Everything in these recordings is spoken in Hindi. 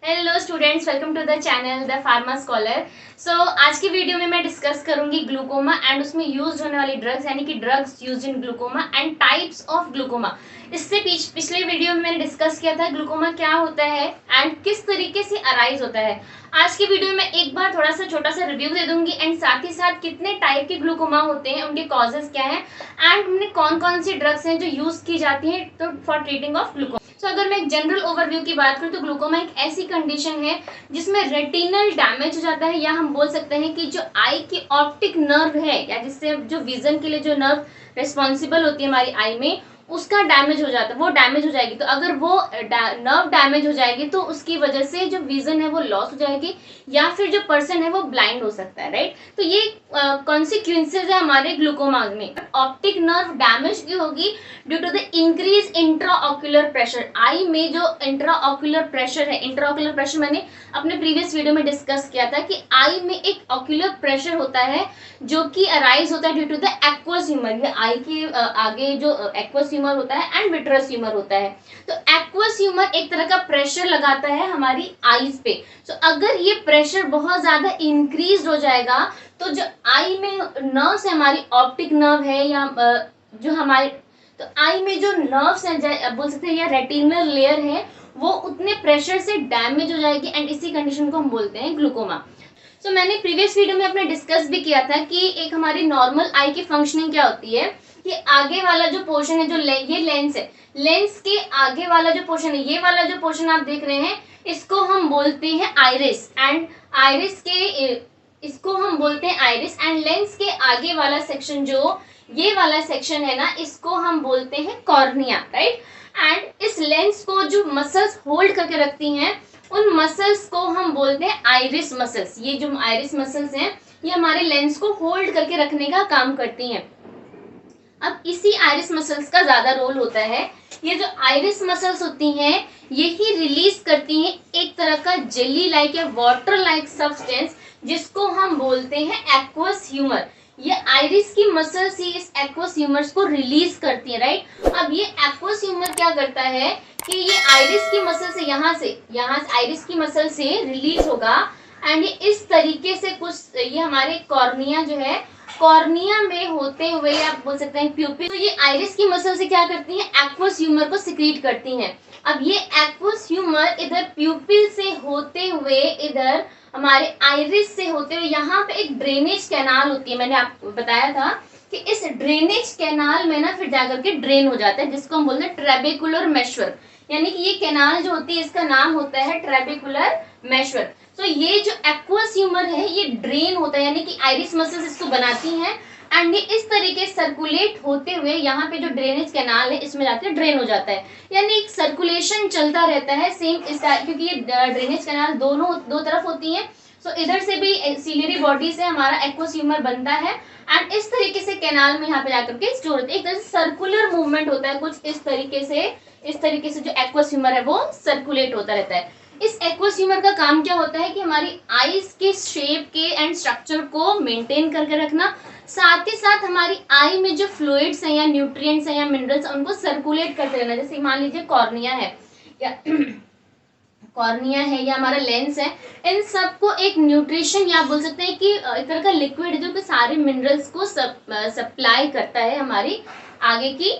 Hello students, welcome to the channel the pharma scholar. आज की वीडियो में मैं डिस्कस करूंगी ग्लूकोमा एंड उसमें यूज होने वाली ड्रग्स यानी कि drugs use in glaucoma and types of glaucoma. इससे पिछले वीडियो में मैंने डिस्कस किया था ग्लूकोमा क्या होता है एंड किस तरीके से अराइज होता है। आज की वीडियो में एक बार थोड़ा सा छोटा सा रिव्यू दे दूंगी एंड साथ ही साथ कितने टाइप के ग्लूकोमा होते हैं, उनके कॉजेज क्या है एंड उनमें कौन कौन सी ड्रग्स हैं जो यूज की जाती हैं तो फॉर ट्रीटिंग ऑफ ग्लूकोमा। अगर मैं एक जनरल ओवरव्यू की बात करूं तो ग्लूकोमा एक ऐसी कंडीशन है जिसमें रेटिनल डैमेज हो जाता है, या हम बोल सकते हैं कि जो आई की ऑप्टिक नर्व है या जिससे जो विजन के लिए जो नर्व रिस्पॉन्सिबल होती है हमारी आई में, उसका डैमेज हो जाता है, वो डैमेज हो जाएगी। तो अगर वो नर्व डैमेज हो जाएगी तो उसकी वजह से जो विजन है वो लॉस हो जाएगी या फिर जो पर्सन है वो ब्लाइंड हो सकता है, राइट। तो ये कॉन्सिक्वेंसेज है हमारे ग्लूकोमा में। ऑप्टिक नर्व डैमेज क्यों होगी? Due to the increase intraocular pressure. Eye में जो इंट्राऑक्यूलर प्रेशर है, इंट्राऑक्यूलर प्रेशर मैंने अपने प्रीवियस वीडियो में डिस्कस किया था कि आई में एक ऑक्यूलर प्रेशर होता है जो कि अराइज होता है due to the aqueous humour. ये आई के आगे जो एक्वस ह्यूमर होता है एंड विट्रस ह्यूमर होता है। तो एक्वस ह्यूमर एक तरह का प्रेशर लगाता है हमारी आईज पे। तो अगर ये प्रेशर बहुत ज्यादा इंक्रीज हो जाएगा तो जो आई में नर्व्स है, हमारी ऑप्टिक नर्व है या जो हमारे, तो आई में जो नर्व्स हैं बोल सकते हैं या रेटिनल लेयर है, वो उतने प्रेशर से डैमेज हो जाएगी एंड इसी कंडीशन को हम बोलते हैं ग्लूकोमा। मैंने प्रीवियस वीडियो में अपने डिस्कस भी किया था कि एक हमारी नॉर्मल आई की फंक्शनिंग क्या होती है कि आगे वाला जो पोर्शन है, जो ये लेंस है, लेंस के आगे वाला जो पोर्शन है, ये वाला जो पोर्शन आप देख रहे हैं, इसको हम बोलते हैं आइरिस एंड आइरिस के इसको हम बोलते हैं आइरिस एंड लेंस के आगे वाला सेक्शन जो ये वाला सेक्शन है ना, इसको हम बोलते हैं कॉर्निया, राइट। एंड इस लेंस को जो मसल्स होल्ड करके रखती हैं, उन मसल्स को हम बोलते हैं आइरिस मसल्स। ये जो आइरिस मसल्स हैं ये हमारे लेंस को होल्ड करके रखने का काम करती हैं। अब इसी आइरिस मसल्स का ज्यादा रोल होता है। ये जो आइरिस मसल्स होती हैं यही रिलीज करती हैं एक तरह का जेली लाइक या वाटर लाइक सब्सटेंस जिसको हम बोलते हैं एक्वस ह्यूमर। ये आइरिस की मसल्स ही इस एक्वस ह्यूमर्स को रिलीज करती है, राइट। अब ये एक्वस ह्यूमर क्या करता है कि ये आइरिस की मसल से यहाँ आइरिस की मसल से रिलीज होगा एंड ये इस तरीके से कुछ, ये हमारे कॉर्निया जो है, कॉर्निया में होते हुए आप बोल सकते हैं प्यूपिल, तो ये आइरिस की मसल से क्या करती हैं, एक्वस ह्यूमर को सिक्रीट करती हैं। अब ये एक्वस ह्यूमर इधर प्यूपिल से होते हुए, इधर हमारे आइरिस से होते हुए, यहाँ पे एक ड्रेनेज कैनाल होती है, मैंने आपको बताया था कि इस ड्रेनेज कैनाल में ना फिर जाकर के ड्रेन हो जाता है, जिसको हम बोलते हैं ट्रेबेकुलर मेशवर्क। यानी कि ये कैनाल जो होती है इसका नाम होता है ट्रेबेकुलर मेशवर्क। तो ये जो एक्वस ह्यूमर है ये ड्रेन होता है, यानी कि आइरिस मसल्स इसको बनाती हैं एंड ये इस तरीके सर्कुलेट होते हुए यहाँ पे जो ड्रेनेज कैनाल है इसमें जाके ड्रेन हो जाता है। यानी एक सर्कुलेशन चलता रहता है सेम इस, क्योंकि ये ड्रेनेज कैनाल दो तरफ होती हैं। सो इधर से भी सीलियरी बॉडी से हमारा एक्वस ह्यूमर बनता है एंड इस तरीके से कैनाल में यहाँ पे जाकर के स्टोर होता है। एक तरह से सर्कुलर मूवमेंट होता है कुछ इस तरीके से जो एक्वस ह्यूमर है वो सर्कुलेट होता रहता है। इस एक्वस ह्यूमर का काम क्या होता है कि हमारी आईज के शेप के एंड स्ट्रक्चर को मेंटेन करके रखना, साथ ही साथ हमारी आई में जो फ्लूइड्स हैं या न्यूट्रिएंट्स हैं या मिनरल्स हैं उनको सर्कुलेट करते रहना। जैसे मान लीजिए कॉर्निया है या कॉर्निया है या हमारा लेंस है, इन सबको एक न्यूट्रिशन या बोल सकते हैं कि एक तरह का लिक्विड जो कि सारे मिनरल्स को सप्लाई करता है हमारी आगे की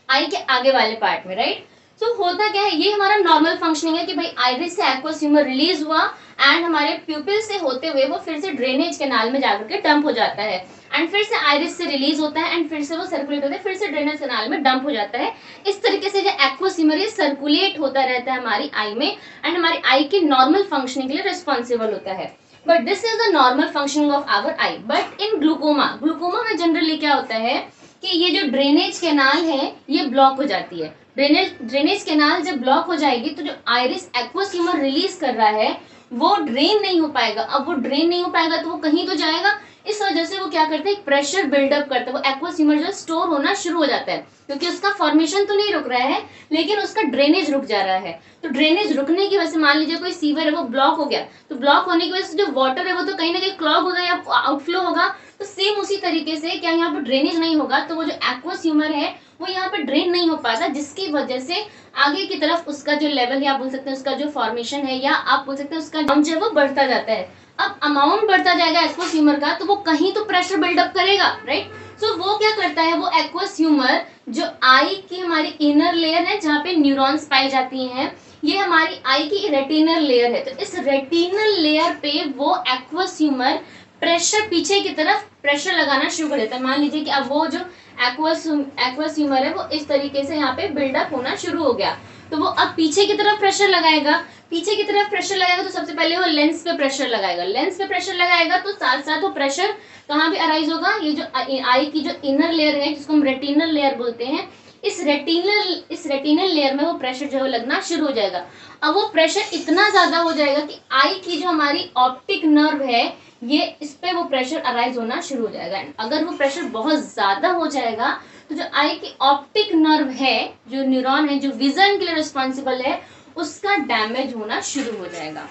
आई के आगे वाले पार्ट में, राइट। तो होता क्या है, ये हमारा नॉर्मल फंक्शनिंग है कि भाई आइरिस से एक्वस ह्यूमर रिलीज हुआ एंड हमारे प्यूपिल से होते हुए वो फिर से ड्रेनेज कैनाल में जाकर के डंप हो जाता है एंड फिर से आइरिस से रिलीज होता है एंड फिर से वो सर्कुलेट होता है, फिर से ड्रेनेज कैनाल में डंप हो जाता है। इस तरीके से जो एक्वस ह्यूमर ये सर्कुलेट होता रहता है हमारी आई में एंड हमारी आई की नॉर्मल फंक्शनिंग के लिए रिस्पॉन्सिबल होता है। But this is the normal functioning of our eye. But in glaucoma में जनरली क्या होता है कि ये जो ड्रेनेज कैनाल है ये ब्लॉक हो जाती है। ड्रेनेज कैनाल जब ब्लॉक हो जाएगी तो जो आइरिस एक्वस ह्यूमर रिलीज कर रहा है वो ड्रेन नहीं हो पाएगा। अब वो ड्रेन नहीं हो पाएगा तो वो कहीं तो जाएगा, इस वजह से वो क्या करता है, प्रेशर बिल्डअप करता है, वो एक्वस ह्यूमर जो स्टोर होना शुरू हो जाता है, क्योंकि उसका फॉर्मेशन तो नहीं रुक रहा है लेकिन उसका ड्रेनेज रुक जा रहा है। तो ड्रेनेज रुकने की वजह से मान लीजिए कोई सीवर है वो ब्लॉक हो गया, तो ब्लॉक होने की वजह से जो वाटर है वो तो कहीं ना कहीं क्लॉग होगा या आउटफ्लो होगा। तो सेम उसी तरीके से क्या यहाँ पे ड्रेनेज नहीं होगा तो वो जो एक्वस ह्यूमर है वो यहाँ पे ड्रेन नहीं हो पाता, जिसकी वजह से आगे की तरफ उसका जो लेवल या आप बोल सकते हैं उसका जो फॉर्मेशन है या आप बोल सकते हैं उसका अमाउंट जो है वो बढ़ता जाता है। अब अमाउंट बढ़ता जाएगा एक्वस ह्यूमर का तो वो कहीं तो प्रेशर बिल्डअप करेगा, राइट। सो वो क्या करता है, वो एक्वस ह्यूमर जो आई की हमारी इनर लेयर है जहाँ पे न्यूरॉन्स पाई जाती हैं, ये हमारी आई की रेटिनल लेयर है, तो इस रेटिनल लेयर पे वो एक्वस ह्यूमर प्रेशर पीछे की तरफ प्रेशर लगाना शुरू कर देता है। मान लीजिए कि अब वो जो एक्वस ह्यूमर है वो इस तरीके से यहाँ पे बिल्डअप होना शुरू हो गया, तो वो अब पीछे की तरफ प्रेशर लगाएगा। पीछे की तरफ प्रेशर लगाएगा तो सबसे पहले वो लेंस पे प्रेशर लगाएगा, लेंस पे प्रेशर लगाएगा तो साथ साथ वो प्रेशर कहाँ पे अराइज होगा, ये जो आई की जो इनर लेयर है जिसको हम रेटिनल लेयर बोलते हैं, इस रेटिनल लेयर में वो प्रेशर जो है लगना शुरू हो जाएगा। अब वो प्रेशर इतना ज्यादा हो जाएगा कि आई की जो हमारी ऑप्टिक नर्व है ये इस पे वो प्रेशर अराइज होना शुरू हो जाएगा। अगर वो प्रेशर बहुत ज्यादा हो जाएगा तो जो आई की ऑप्टिक नर्व है, जो न्यूरॉन है जो विजन के लिए रिस्पॉन्सिबल है, उसका डैमेज होना शुरू हो जाएगा।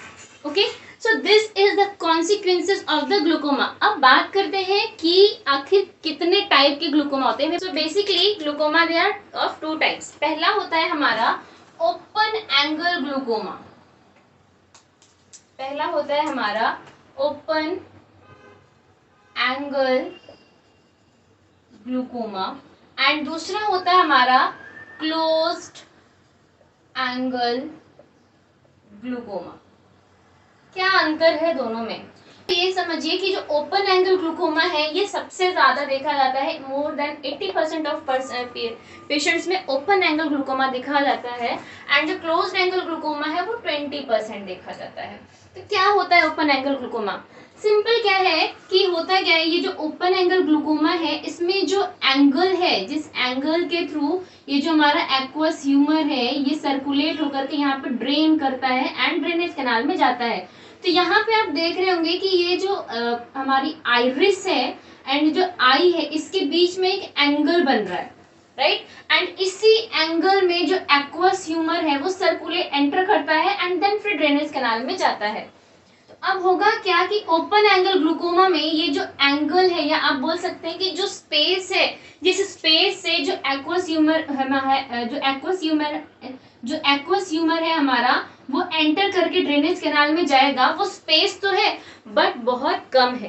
Okay, so this is the consequences of the glaucoma. अब बात करते हैं कि आखिर कितने टाइप के ग्लूकोमा होते हैं। So basically glaucoma they are of two types. पहला होता है हमारा ओपन एंगल ग्लूकोमा, पहला होता है हमारा ओपन एंगल ग्लूकोमा एंड दूसरा होता है हमारा क्लोज्ड एंगल ग्लूकोमा। क्या अंतर है दोनों में, ये समझिए कि जो ओपन एंगल ग्लूकोमा है ये सबसे ज्यादा देखा जाता है, मोर देन 80% ऑफ पेशेंट्स में ओपन एंगल ग्लूकोमा देखा जाता है एंड जो क्लोज्ड एंगल ग्लूकोमा है वो 20% देखा जाता है। तो क्या होता है ओपन एंगल ग्लूकोमा, सिंपल क्या है कि होता क्या है, ये जो ओपन एंगल ग्लूकोमा है इसमें जो एंगल है, जिस एंगल के थ्रू ये जो हमारा एक्वस ह्यूमर है ये सर्कुलेट होकर के यहाँ पे ड्रेन करता है एंड ड्रेनेज कैनाल में जाता है। तो यहाँ पे आप देख रहे होंगे कि ये जो हमारी आइरिस है एंड जो आई है इसके बीच में एक एंगल बन रहा है, राइट। एंड इसी एंगल में जो एक्वस ह्यूमर है वो सर्कुलेट एंटर करता है एंड देन फिर ड्रेनेज कैनाल में जाता है। अब होगा क्या कि ओपन एंगल ग्लूकोमा में ये जो एंगल है या आप बोल सकते हैं कि जो स्पेस है, जिस स्पेस से जो एक्वस ह्यूमर है हमारा वो एंटर करके ड्रेनेज कैनाल में जाएगा, वो स्पेस तो है बट बहुत कम है।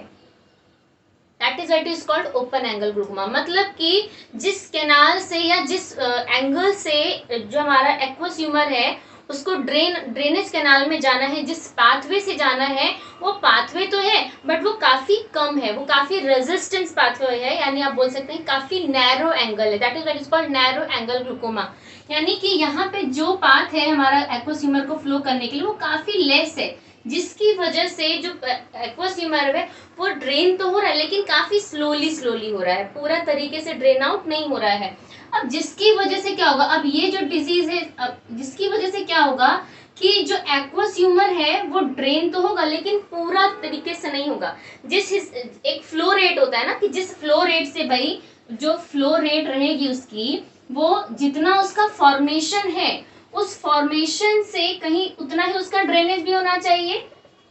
That is what is called open angle glaucoma. मतलब कि जिस कैनाल से या जिस एंगल से जो हमारा एक्वस ह्यूमर है उसको ड्रेनेज कैनाल में जाना है, जिस पाथवे से जाना है वो पाथवे तो है बट वो काफी कम है, वो काफी रेजिस्टेंस पाथवे है, यानी आप बोल सकते हैं काफी नैरो एंगल है। That is what is called narrow angle glaucoma. यानी कि यहाँ पे जो पाथ है हमारा एक्वस ह्यूमर को फ्लो करने के लिए वो काफी लेस है, जिसकी वजह से जो एक्वस ह्यूमर है वो ड्रेन तो हो रहा है लेकिन काफी स्लोली हो रहा है, पूरा तरीके से ड्रेन आउट नहीं हो रहा है। अब जिसकी वजह से क्या होगा, अब ये जो डिजीज है, अब जिसकी वजह से क्या होगा कि जो एक्वस ह्यूमर है वो ड्रेन तो होगा लेकिन पूरा तरीके से नहीं होगा। एक फ्लो रेट होता है ना कि जिस फ्लो रेट से भाई जो फ्लो रेट रहेगी उसकी, वो जितना उसका फॉर्मेशन है उस फॉर्मेशन से कहीं उतना ही उसका ड्रेनेज भी होना चाहिए,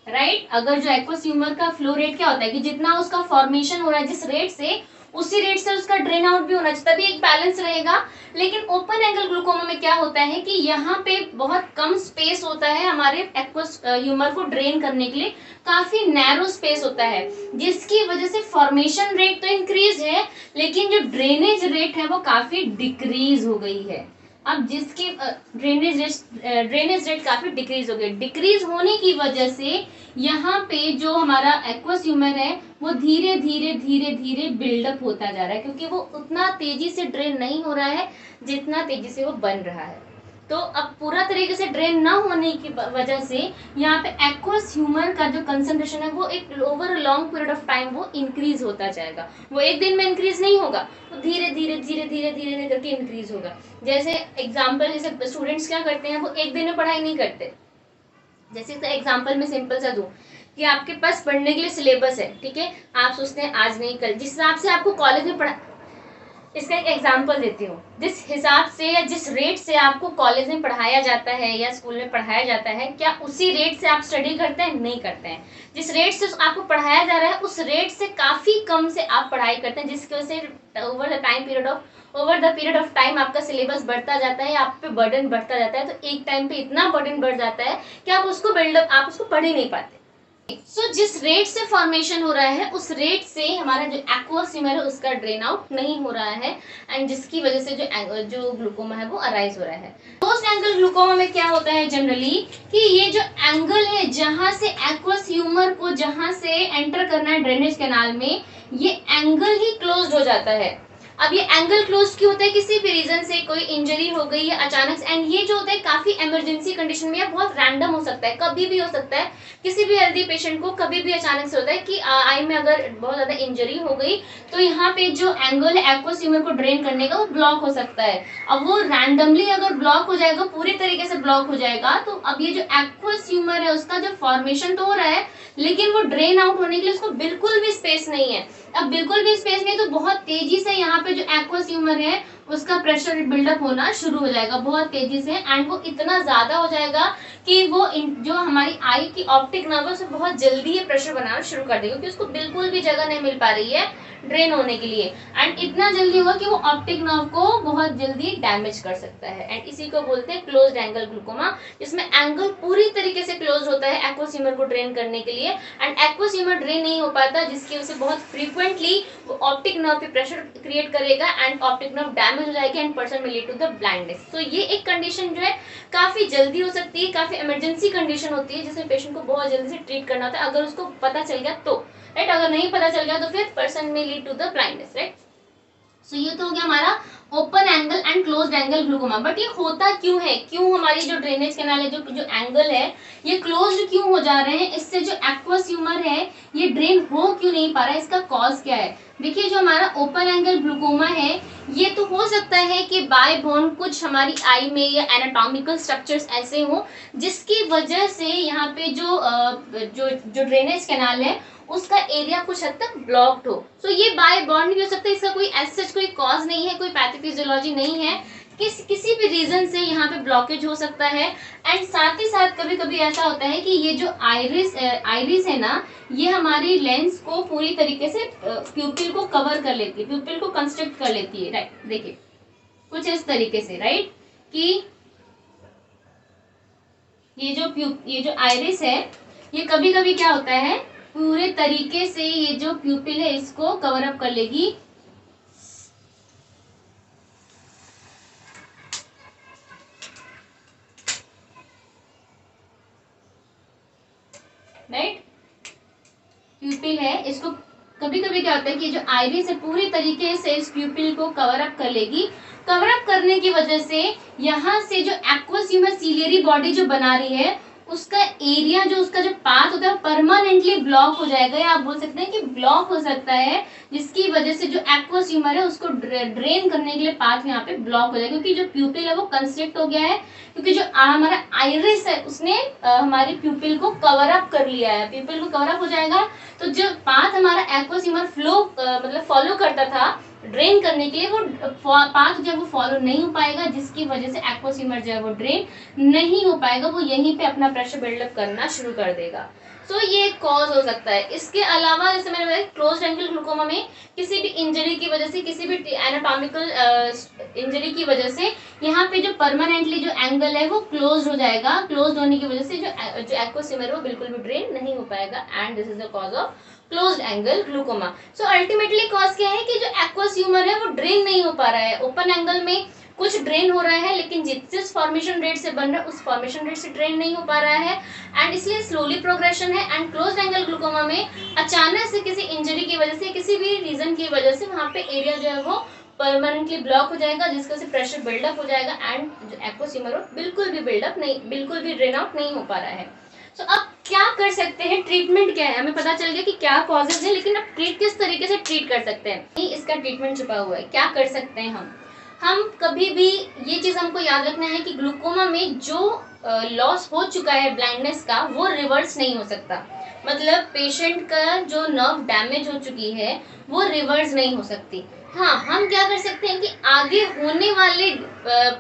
राइट। अगर जो एक्वस ह्यूमर का फ्लो रेट क्या होता है कि जितना उसका फॉर्मेशन हो रहा है जिस रेट से, उसी रेट से उसका ड्रेन आउट भी होना चाहिए, तभी एक बैलेंस रहेगा। लेकिन ओपन एंगल ग्लूकोमा में क्या होता है कि यहाँ पे बहुत कम स्पेस होता है हमारे एक्वस ह्यूमर को ड्रेन करने के लिए, काफी नैरो स्पेस होता है, जिसकी वजह से फॉर्मेशन रेट तो इंक्रीज है लेकिन जो ड्रेनेज रेट है वो काफी डिक्रीज हो गई है। अब जिसकी ड्रेनेज रेट काफी डिक्रीज हो गई, डिक्रीज होने की वजह से यहाँ पे जो हमारा एक्वस ह्यूमर है वो धीरे धीरे बिल्डअप होता जा रहा है, क्योंकि वो उतना तेजी से ड्रेन नहीं हो रहा है जितना तेजी से वो बन रहा है। तो अब पूरा तरीके से ड्रेन ना होने की वजह से यहाँ पे एक्वस ह्यूमर का जो कंसंट्रेशन है वो एक over a long period of time वो इंक्रीज होता जाएगा। वो एक दिन में इंक्रीज नहीं होगा, वो धीरे धीरे करके इंक्रीज होगा। जैसे एग्जाम्पल, जैसे स्टूडेंट्स क्या करते हैं वो एक दिन में पढ़ाई नहीं करते। जैसे एग्जाम्पल में सिंपल सा दूं कि आपके पास पढ़ने के लिए सिलेबस है, ठीक है, आप सोचते हैं आज नहीं कल, जिस हिसाब से आपको कॉलेज में पढ़ा, इसका एक एग्जांपल देती हूँ, जिस हिसाब से या जिस रेट से आपको कॉलेज में पढ़ाया जाता है या स्कूल में पढ़ाया जाता है, क्या उसी रेट से आप स्टडी करते हैं? नहीं करते हैं। जिस रेट से आपको पढ़ाया जा रहा है उस रेट से काफ़ी कम से आप पढ़ाई करते हैं, जिसकी वजह से over the period of time आपका सिलेबस बढ़ता जाता है, आप पे बर्डन बढ़ता जाता है। तो एक टाइम पे इतना बर्डन बढ़ जाता है कि आप उसको पढ़ ही नहीं पाते। जिस रेट से फॉर्मेशन हो रहा है उस रेट से हमारा जो एक्वस ह्यूमर है उसका ड्रेन आउट नहीं हो रहा है, एंड जिसकी वजह से जो ग्लूकोमा है वो अराइज हो रहा है। क्लोज्ड एंगल ग्लूकोमा में क्या होता है जनरली कि ये जो एंगल है जहां से एक्वस ह्यूमर को जहां से एंटर करना है ड्रेनेज कैनाल में, ये एंगल ही क्लोज्ड हो जाता है। अब ये एंगल क्लोज क्यों होता है? किसी भी रीजन से कोई इंजरी हो गई या अचानक, एंड ये जो होता है काफी इमरजेंसी कंडीशन में या बहुत रैंडम हो सकता है, कभी भी हो सकता है। किसी भी हेल्दी पेशेंट को कभी भी अचानक से होता है कि आई में अगर बहुत ज्यादा इंजरी हो गई तो यहाँ पे जो एंगल है एक्वस ह्यूमर को ड्रेन करने का वो ब्लॉक हो सकता है। अब वो रैंडमली अगर ब्लॉक हो जाएगा, पूरी तरीके से ब्लॉक हो जाएगा, तो अब ये जो एक्वस ह्यूमर है उसका जो फॉर्मेशन तो हो रहा है लेकिन वो ड्रेन आउट होने के लिए उसको बिल्कुल भी स्पेस नहीं है। अब बिल्कुल भी स्पेस नहीं तो बहुत तेजी से यहाँ पे जो एक्वस ह्यूमर है उसका प्रेशर बिल्डअप होना शुरू हो जाएगा बहुत तेजी से, एंड वो इतना ज्यादा हो जाएगा कि वो जो हमारी आई की ऑप्टिक नर्व है उसमें बहुत जल्दी ये प्रेशर बनाना शुरू कर देगा, क्योंकि उसको बिल्कुल भी जगह नहीं मिल पा रही है ड्रेन होने के लिए, एंड इतना जल्दी होगा कि वो ऑप्टिक नर्व को बहुत जल्दी डैमेज कर सकता है। एंड इसी को बोलते हैं क्लोज्ड एंगल ग्लूकोमा, जिसमें एंगल पूरी तरीके से क्लोज होता है एक्वस ह्यूमर को ड्रेन करने के लिए, एंड एक्वस ह्यूमर ड्रेन नहीं हो पाता, जिसकी वजह से बहुत फ्रीक्वेंटली वो ऑप्टिक नर्व पे प्रेशर क्रिएट करेगा एंड ऑप्टिक नर्व डैमेज हो जाएगा एंड पर्सन में लीड टू द ब्लाइंडनेस। तो ये एक कंडीशन जो है काफी जल्दी हो सकती है, काफी इमरजेंसी कंडीशन होती है जिसमें पेशेंट को बहुत जल्दी से ट्रीट करना होता है अगर उसको पता चल गया तो, राइट। अगर नहीं पता चल गया तो फिर पर्सन में lead to the blindness, right. So ये तो हो गया हमारा open angle and closed angle glaucoma. But ये होता क्यों है, क्यों हमारी जो ड्रेनेज कैनाल है, जो एंगल है ये क्लोज्ड क्यों हो जा रहे हैं, इससे जो एक्वस ह्यूमर है ये ड्रेन हो क्यों नहीं पा रहा है, इसका कॉज क्या है? देखिए जो हमारा ओपन एंगल ग्लूकोमा है ये तो हो सकता है कि बाय बोन कुछ हमारी आई में या एनाटॉमिकल स्ट्रक्चर्स ऐसे हो जिसकी वजह से यहाँ पे जो ड्रेनेज कैनाल है उसका एरिया कुछ हद तक ब्लॉक्ड हो। सो ये बाय बॉर्न भी हो सकता है, इसका कोई एज कोई कॉज नहीं है, कोई पैथोफिजियोलॉजी नहीं है, किसी भी रीजन से यहाँ पे ब्लॉकेज हो सकता है। एंड साथ ही साथ कभी कभी ऐसा होता है कि ये जो आइरिस है ना, ये हमारी लेंस को पूरी तरीके से प्यूपिल को कवर कर लेती है, प्यूपिल को कंस्ट्रक्ट कर लेती है, राइट। देखिए कुछ इस तरीके से, राइट, कि ये जो आइरिस है ये कभी कभी क्या होता है पूरे तरीके से ये जो प्यूपिल है इसको कवर अप कर लेगी, राइट। प्यूपिल है, इसको कभी कभी क्या होता है कि जो आइरिस है पूरी तरीके से इस प्यूपिल को कवर अप कर लेगी। कवर अप करने की वजह से यहाँ से जो एक्वस ह्यूमर सीलियरी बॉडी जो बना रही है उसका एरिया, जो उसका जो पाथ होता है परमानेंटली ब्लॉक हो जाएगा, या आप बोल सकते हैं कि ब्लॉक हो सकता है, जिसकी वजह से जो एक्वस ह्यूमर है उसको ड्रेन करने के लिए पाथ यहाँ पे ब्लॉक हो जाएगा, क्योंकि जो प्यूपिल है वो कंस्ट्रिक्ट हो गया है, क्योंकि जो हमारा आइरिस है उसने हमारी प्यूपिल को कवर अप कर लिया है। प्यूपिल को कवर अप हो जाएगा तो जो पाथ हमारा एक्वस ह्यूमर मतलब फॉलो करता था ड्रेन करने के लिए, वो पाथ जो है वो फॉलो नहीं हो पाएगा, जिसकी वजह से एक्वस ह्यूमर जो है वो ड्रेन नहीं हो पाएगा, वो यहीं पे अपना प्रेशर बिल्डअप करना शुरू कर देगा। सो ये एक कॉज हो सकता है। इसके अलावा जैसे मैंने बताया क्लोज्ड एंगल ग्लूकोमा में किसी भी इंजरी की वजह से, किसी भी एनाटॉमिकल इंजरी की वजह से यहाँ पे जो परमानेंटली जो एंगल है वो क्लोज हो जाएगा। क्लोज होने की वजह से जो एक्वस ह्यूमर है वो बिल्कुल भी ड्रेन नहीं हो पाएगा, and this is the cause of closed angle glaucoma. So ultimately cause क्या है कि जो एक्वस ह्यूमर है वो ड्रेन नहीं हो पा रहा है। ओपन एंगल में कुछ ड्रेन हो रहा है लेकिन जिस फॉर्मेशन रेट से बन रहा है उस फॉर्मेशन रेट से ड्रेन नहीं हो पा रहा है, एंड इसलिए स्लोली प्रोग्रेशन है। एंड क्लोज्ड एंगल ग्लूकोमा में अचानक से किसी इंजरी की वजह से, किसी भी रीजन की वजह से वहां पे एरिया जो है वो परमानेंटली ब्लॉक हो जाएगा, जिसकी वजह से प्रेशर बिल्डअप हो जाएगा, एंड जो एक्वस ह्यूमर बिल्कुल भी ड्रेन आउट नहीं हो पा रहा है। तो अब क्या कर सकते हैं, ट्रीटमेंट क्या है? हमें पता चल गया कि क्या कॉजेज है, लेकिन अब किस तरीके से ट्रीट कर सकते हैं, इसका ट्रीटमेंट छुपा हुआ है। क्या कर सकते हैं हम कभी भी ये चीज हमको याद रखना है कि ग्लूकोमा में जो लॉस हो चुका है ब्लाइंडनेस का, वो रिवर्स नहीं हो सकता। मतलब पेशेंट का जो नर्व डैमेज हो चुकी है वो रिवर्स नहीं हो सकती। हाँ, हम क्या कर सकते हैं कि आगे होने वाले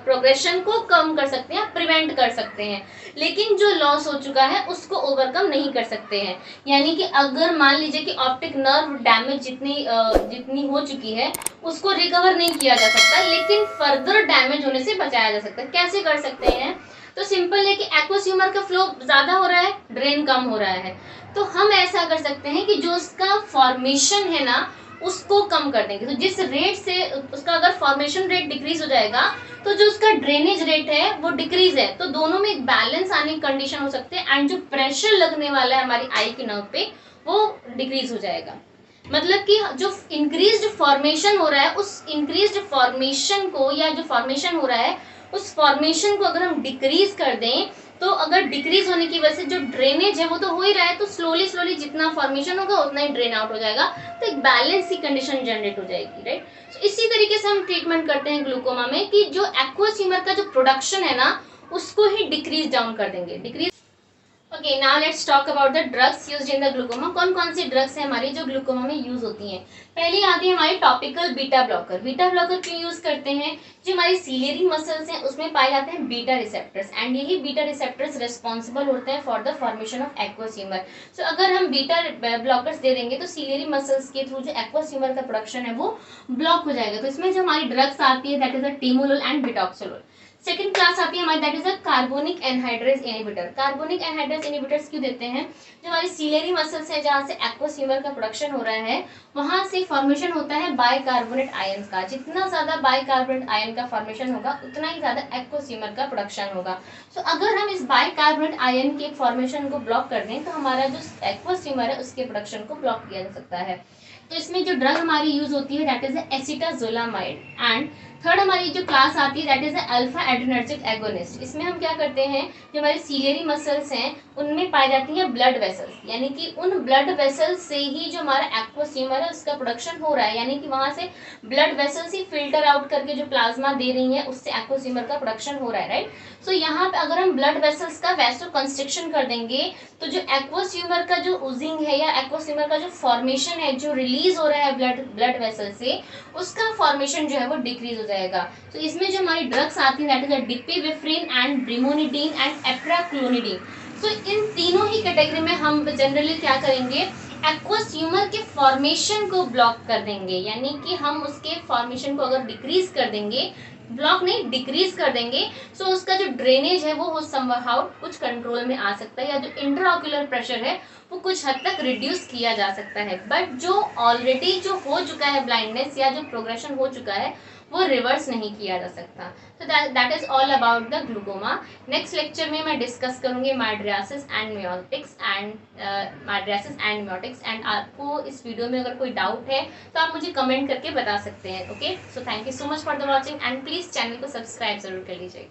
प्रोग्रेशन को कम कर सकते हैं, प्रिवेंट कर सकते हैं, लेकिन जो लॉस हो चुका है उसको ओवरकम नहीं कर सकते हैं। यानी कि अगर मान लीजिए कि ऑप्टिक नर्व डैमेज जितनी हो चुकी है उसको रिकवर नहीं किया जा सकता, लेकिन फर्दर डैमेज होने से बचाया जा सकता है। कैसे कर सकते हैं? तो सिंपल है कि एक्वस ह्यूमर का फ्लो ज्यादा हो रहा है, ड्रेन कम हो रहा है, तो हम ऐसा कर सकते हैं कि जो उसका फॉर्मेशन है ना उसको कम कर देंगे। तो जिस रेट से उसका अगर फॉर्मेशन रेट डिक्रीज हो जाएगा तो जो उसका ड्रेनेज रेट है वो डिक्रीज है, तो दोनों में एक बैलेंस आने की कंडीशन हो सकते हैं, एंड जो प्रेशर लगने वाला है हमारी आई के नर्व पे वो डिक्रीज हो जाएगा। मतलब कि जो इंक्रीज्ड फॉर्मेशन हो रहा है उस इंक्रीज्ड फॉर्मेशन को, या जो फॉर्मेशन हो रहा है उस फॉर्मेशन को अगर हम डिक्रीज कर दें, तो अगर डिक्रीज होने की वजह से जो ड्रेनेज है वो तो हो ही रहा है, तो स्लोली स्लोली जितना फॉर्मेशन होगा उतना ही ड्रेन आउट हो जाएगा, तो एक बैलेंस की कंडीशन जनरेट हो जाएगी, राइट। तो इसी तरीके से हम ट्रीटमेंट करते हैं ग्लूकोमा में कि जो एक्वस ह्यूमर का जो प्रोडक्शन है ना उसको ही डिक्रीज डाउन कर देंगे, decrease. Okay, now let's talk about the drugs used in the glaucoma. कौन कौन सी ड्रग्स हैं हमारी जो ग्लूकोमा में यूज होती हैं? पहली आती है हमारी topical beta blocker. Beta blocker क्यों यूज करते हैं? जो हमारी सीलियरी मसल्स हैं उसमें पाए जाते हैं बीटा रिसेप्टर्स, एंड यही बीटा रिसेप्टर्स रिस्पॉन्सिबल होते हैं for the formation of aqueous humour. So अगर हम बीटा ब्लॉकर्स दे देंगे तो सीलियरी मसल्स के थ्रू जो एक्वस ह्यूमर का प्रोडक्शन है वो ब्लॉक हो जाएगा। तो इसमें जो हमारी ड्रग्स आती है that is a timolol and betaxolol. Second class आती है हमारी that is a carbonic anhydrase inhibitor. Carbonic anhydrase inhibitors क्यों देते हैं? जो हमारी सीलियरी मसल्स है जहाँ से एक्वस ह्यूमर का प्रोडक्शन हो रहा है वहां से फॉर्मेशन होता है बाइकार्बोनेट आयन का। जितना ज्यादा बाइकार्बोनेट आयन का फॉर्मेशन होगा उतना ही ज्यादा एक्वस ह्यूमर का प्रोडक्शन होगा। सो अगर हम इस बाइकार्बोनेट आयन के फॉर्मेशन को ब्लॉक कर दें तो हमारा जो एक्वस ह्यूमर है उसके प्रोडक्शन को ब्लॉक किया जा सकता है। तो इसमें जो ड्रग हमारी यूज होती है that is acetazolamide. And third हमारी जो क्लास आती है that is alpha adrenergic agonist. इसमें हम क्या करते हैं, जो हमारी सीलियरी मसल्स हैं उनमें पाई जाती हैं ब्लड वेसल्स, यानी कि उन ब्लड वेसल्स से ही जो हमारा एक्वस ह्यूमर है उसका प्रोडक्शन हो रहा है, यानी कि वहां से ब्लड वेसल्स ही फिल्टर आउट करके जो प्लाज्मा दे रही है उससे एक्वस ह्यूमर का प्रोडक्शन हो रहा है, राइट। सो यहाँ पे अगर हम ब्लड वेसल्स का वैसो कंस्ट्रिक्शन कर देंगे तो जो एक्वस ह्यूमर का जो उजिंग है या एक्वस ह्यूमर का जो फॉर्मेशन है जो रिलीज हो रहा है ब्लड वेसल से, उसका फॉर्मेशन जो है वो डिक्रीज हो जाएगा। तो इसमें जो हमारी ड्रग्स आती है दैट इज डिपिविफ्रिन एंड ब्रिमोनिडीन एंड एप्राक्लोनिडीन। सो इन तीनों ही कैटेगरी में हम जनरली क्या करेंगे, एक्वस ह्यूमर के फॉर्मेशन को ब्लॉक कर देंगे, यानी कि हम उसके फॉर्मेशन को अगर डिक्रीज कर देंगे, ब्लॉक नहीं डिक्रीज कर देंगे, सो उसका जो ड्रेनेज है वो समहाउ कुछ कंट्रोल में आ सकता है, या जो इंट्राऑक्यूलर प्रेशर है वो कुछ हद तक रिड्यूस किया जा सकता है। बट जो ऑलरेडी जो हो चुका है ब्लाइंडनेस या जो प्रोग्रेशन हो चुका है वो रिवर्स नहीं किया जा सकता। तो that is all about the glaucoma. Next lecture में मैं डिस्कस करूंगी माइड्रियासिस एंड मियोटिक्स एंड आपको इस वीडियो में अगर कोई डाउट है तो आप मुझे कमेंट करके बता सकते हैं। Okay, so thank you so much for the watching and please channel को सब्सक्राइब जरूर कर लीजिए।